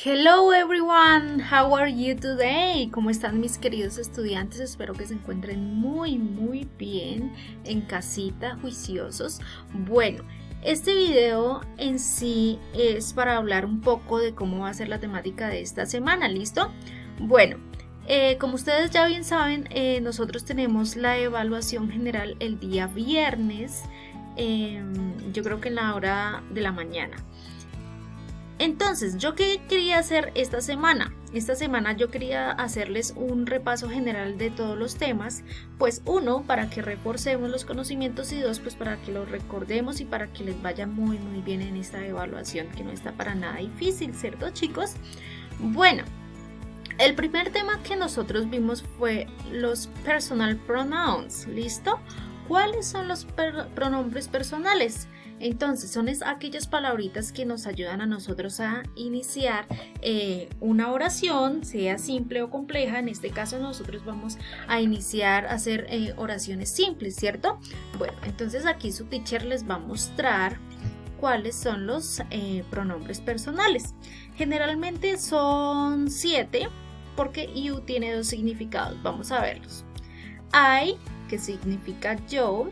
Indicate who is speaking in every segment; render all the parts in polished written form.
Speaker 1: Hello everyone, how are you today? ¿Cómo están mis queridos estudiantes? Espero que se encuentren muy bien en casita, juiciosos. Bueno, este video en sí es para hablar un poco de cómo va a ser la temática de esta semana, ¿listo? Bueno, como ustedes ya bien saben, nosotros tenemos la evaluación general el día viernes, yo creo que en la hora de la mañana. Entonces, ¿yo qué quería hacer esta semana? Esta semana yo quería hacerles un repaso general de todos los temas, pues uno, para que reforcemos los conocimientos y dos, pues para que los recordemos y para que les vaya muy bien en esta evaluación que no está para nada difícil, ¿cierto, chicos? Bueno, el primer tema que nosotros vimos fue los personal pronouns, ¿listo? ¿Cuáles son los pronombres personales? Entonces son aquellas palabritas que nos ayudan a nosotros a iniciar una oración, sea simple o compleja. En este caso nosotros vamos a iniciar a hacer oraciones simples, ¿cierto? Bueno, entonces aquí su teacher les va a mostrar cuáles son los pronombres personales. Generalmente son 7 porque you tiene 2 significados. Vamos a verlos. I, que significa yo.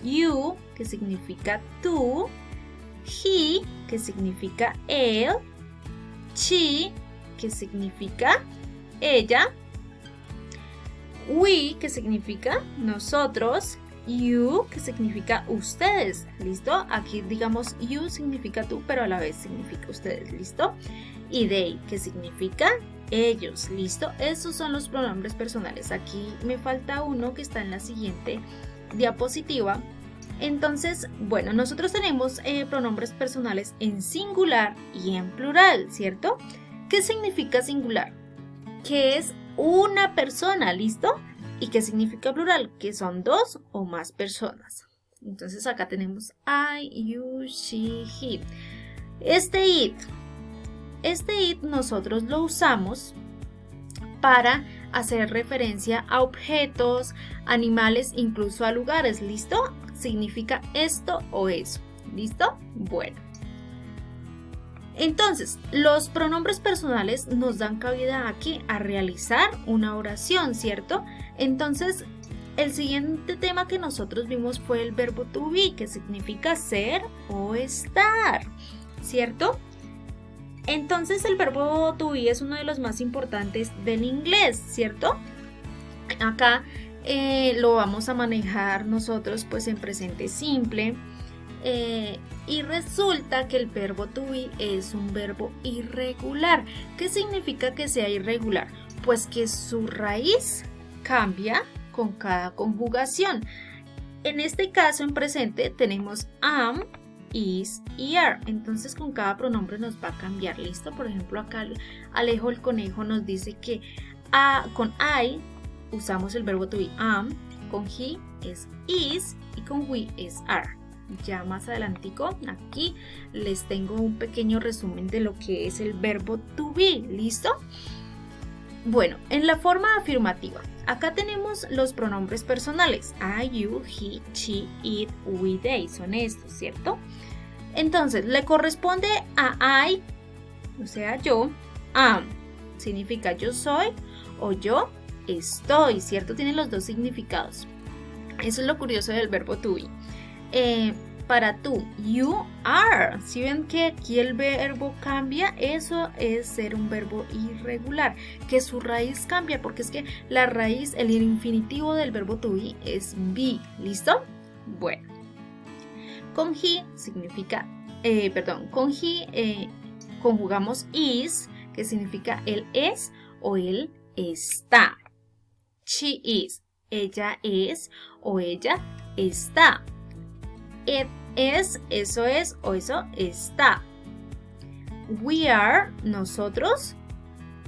Speaker 1: You, que significa tú. He, que significa él. She, que significa ella. We, que significa nosotros. You, que significa ustedes, ¿listo? Aquí digamos you significa tú, pero a la vez significa ustedes, ¿listo? Y they, que significa ellos, ¿listo? Esos son los pronombres personales. Aquí me falta uno que está en la siguiente diapositiva. Entonces, bueno, nosotros tenemos pronombres personales en singular y en plural, ¿cierto? ¿Qué significa singular? Que es una persona, ¿listo? ¿Y qué significa plural? Que son 2 o más personas. Entonces acá tenemos I, you, she, he. Este it nosotros lo usamos para hacer referencia a objetos, animales, incluso a lugares, ¿listo? Significa esto o eso, ¿listo? Bueno. Entonces, los pronombres personales nos dan cabida aquí a realizar una oración, ¿cierto? Entonces, el siguiente tema que nosotros vimos fue el verbo to be, que significa ser o estar, ¿cierto? Entonces el verbo to be es uno de los más importantes del inglés, ¿cierto? Acá lo vamos a manejar nosotros pues en presente simple y resulta que el verbo to be es un verbo irregular. ¿Qué significa que sea irregular? Pues que su raíz cambia con cada conjugación. En este caso en presente tenemos am, is y are. Entonces con cada pronombre nos va a cambiar, ¿listo? Por ejemplo acá Alejo el conejo nos dice que con I usamos el verbo to be am, con he es is y con we es are. Ya más adelantico aquí les tengo un pequeño resumen de lo que es el verbo to be, ¿listo? Bueno, en la forma afirmativa, acá tenemos los pronombres personales. I, you, he, she, it, we, they. Son estos, ¿cierto? Entonces, le corresponde a I, o sea, yo, am. Significa yo soy o yo estoy, ¿cierto? Tienen los dos significados. Eso es lo curioso del verbo to be. Para tú, you are. Si ven que aquí el verbo cambia, eso es ser un verbo irregular, que su raíz cambia, porque es que la raíz, el infinitivo del verbo to be es be, ¿listo? Bueno, con he significa, con he conjugamos is, que significa él es o él está. She is, ella es o ella está. It es, eso es o eso está. We are, nosotros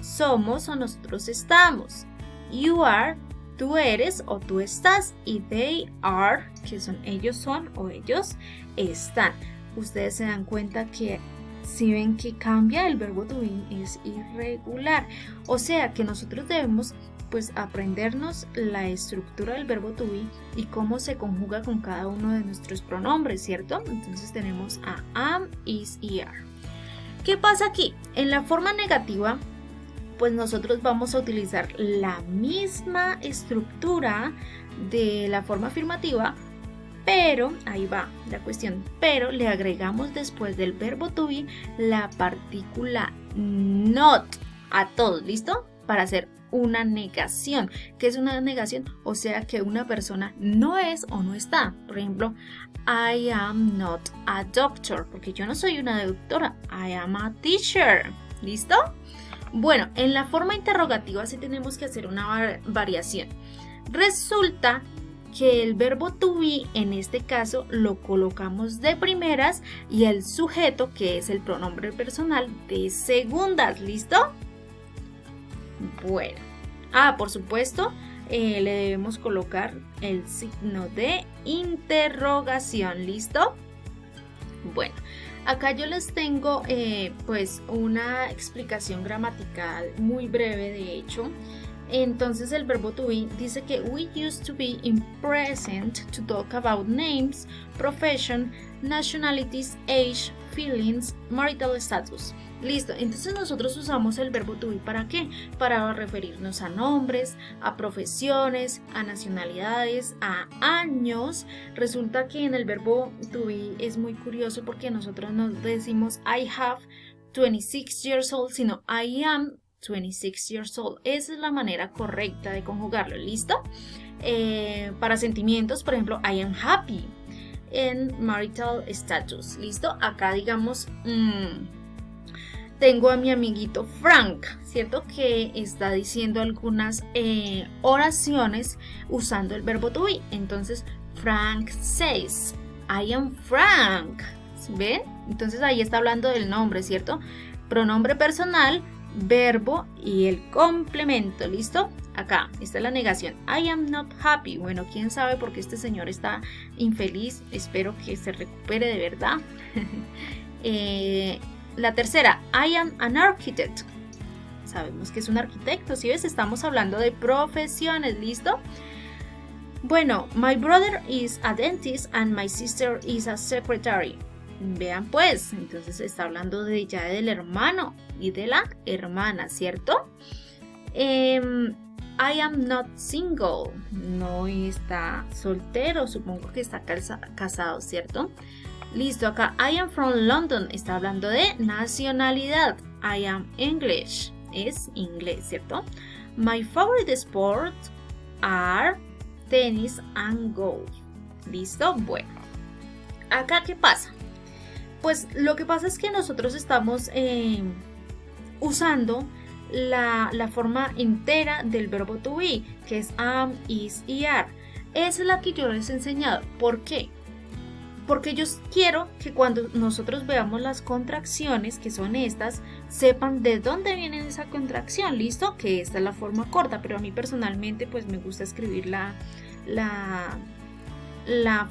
Speaker 1: somos o nosotros estamos. You are, tú eres o tú estás. Y they are, que son ellos son o ellos están. Ustedes se dan cuenta que si ven que cambia el verbo to be es irregular. O sea que nosotros debemos pues aprendernos la estructura del verbo to be y cómo se conjuga con cada uno de nuestros pronombres, ¿cierto? Entonces tenemos a am, is y are. ¿Qué pasa aquí? En la forma negativa, pues nosotros vamos a utilizar la misma estructura de la forma afirmativa, pero, ahí va la cuestión, pero le agregamos después del verbo to be la partícula not a todos, ¿listo? Para hacer una negación. ¿Qué es una negación? O sea que una persona no es o no está. Por ejemplo, I am not a doctor, porque yo no soy una doctora. I am a teacher. ¿Listo? Bueno, en la forma interrogativa sí tenemos que hacer una variación. Resulta que el verbo to be en este caso lo colocamos de primeras y el sujeto, que es el pronombre personal, de segundas. ¿Listo? Bueno, por supuesto, le debemos colocar el signo de interrogación. ¿Listo? Bueno, acá yo les tengo pues una explicación gramatical muy breve, de hecho. Entonces el verbo to be dice que we used to be in present to talk about names, profession, nationalities, age, feelings, marital status. Listo, entonces nosotros usamos el verbo to be ¿para qué? Para referirnos a nombres, a profesiones, a nacionalidades, a años. Resulta que en el verbo to be es muy curioso porque nosotros no decimos I have 26 years old, sino I am 26 years old. Esa es la manera correcta de conjugarlo. ¿Listo? Para sentimientos, por ejemplo, I am happy. En marital status. ¿Listo? Acá digamos, tengo a mi amiguito Frank, ¿cierto? Que está diciendo algunas oraciones usando el verbo to be. Entonces, Frank says, I am Frank. ¿Ven? Entonces ahí está hablando del nombre, ¿cierto? Pronombre personal, verbo y el complemento. ¿Listo? Acá está la negación. I am not happy. Bueno, quién sabe por qué este señor está infeliz. Espero que se recupere de verdad. La tercera, I am an architect. Sabemos que es un arquitecto. ¿Sí ves? Estamos hablando de profesiones. ¿Listo? Bueno, my brother is a dentist and my sister is a secretary. Vean pues, entonces está hablando ya del hermano y de la hermana, ¿cierto? I am not single. No está soltero, supongo que está casado, ¿cierto? Listo, acá I am from London. Está hablando de nacionalidad. I am English. Es inglés, ¿cierto? My favorite sports are tennis and golf. ¿Listo? Bueno. Acá, ¿qué pasa? Pues lo que pasa es que nosotros estamos usando la forma entera del verbo to be, que es am, is y are. Esa es la que yo les he enseñado. ¿Por qué? Porque yo quiero que cuando nosotros veamos las contracciones, que son estas, sepan de dónde viene esa contracción. ¿Listo? Que esta es la forma corta, pero a mí personalmente pues me gusta escribir la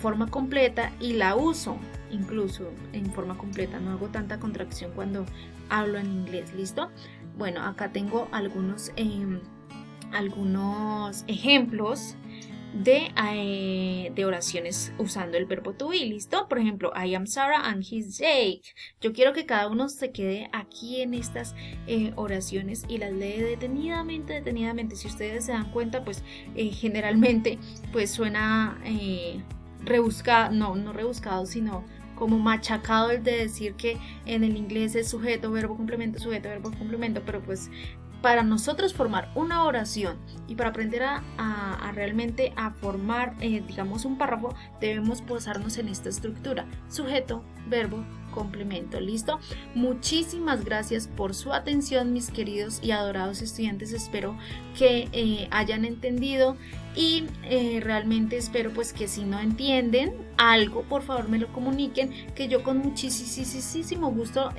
Speaker 1: forma completa y la uso incluso en forma completa. No hago tanta contracción cuando hablo en inglés. ¿Listo? Bueno, acá tengo algunos ejemplos de oraciones usando el verbo to be. ¿Listo? Por ejemplo, I am Sarah and he's Jake. Yo quiero que cada uno se quede aquí en estas oraciones y las lee detenidamente. Si ustedes se dan cuenta, pues generalmente pues suena rebuscado, no rebuscado, sino como machacado el de decir que en el inglés es sujeto, verbo, complemento, pero pues para nosotros formar una oración y para aprender a realmente a formar, digamos, un párrafo, debemos posarnos en esta estructura: sujeto, verbo, complemento. ¿Listo? Muchísimas gracias por su atención, mis queridos y adorados estudiantes. Espero que hayan entendido y realmente espero pues que si no entienden algo, por favor me lo comuniquen, que yo con muchísimo gusto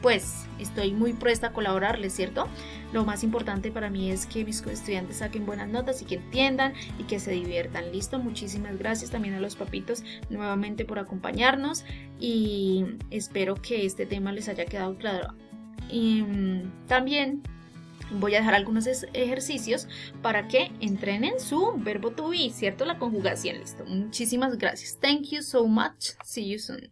Speaker 1: pues estoy muy presta a colaborarles, ¿cierto? Lo más importante para mí es que mis estudiantes saquen buenas notas y que entiendan y que se diviertan. ¿Listo? Muchísimas gracias también a los papitos nuevamente por acompañarnos y espero que este tema les haya quedado claro. Y también voy a dejar algunos ejercicios para que entrenen su verbo to be, ¿cierto? La conjugación. Listo. Muchísimas gracias. Thank you so much. See you soon.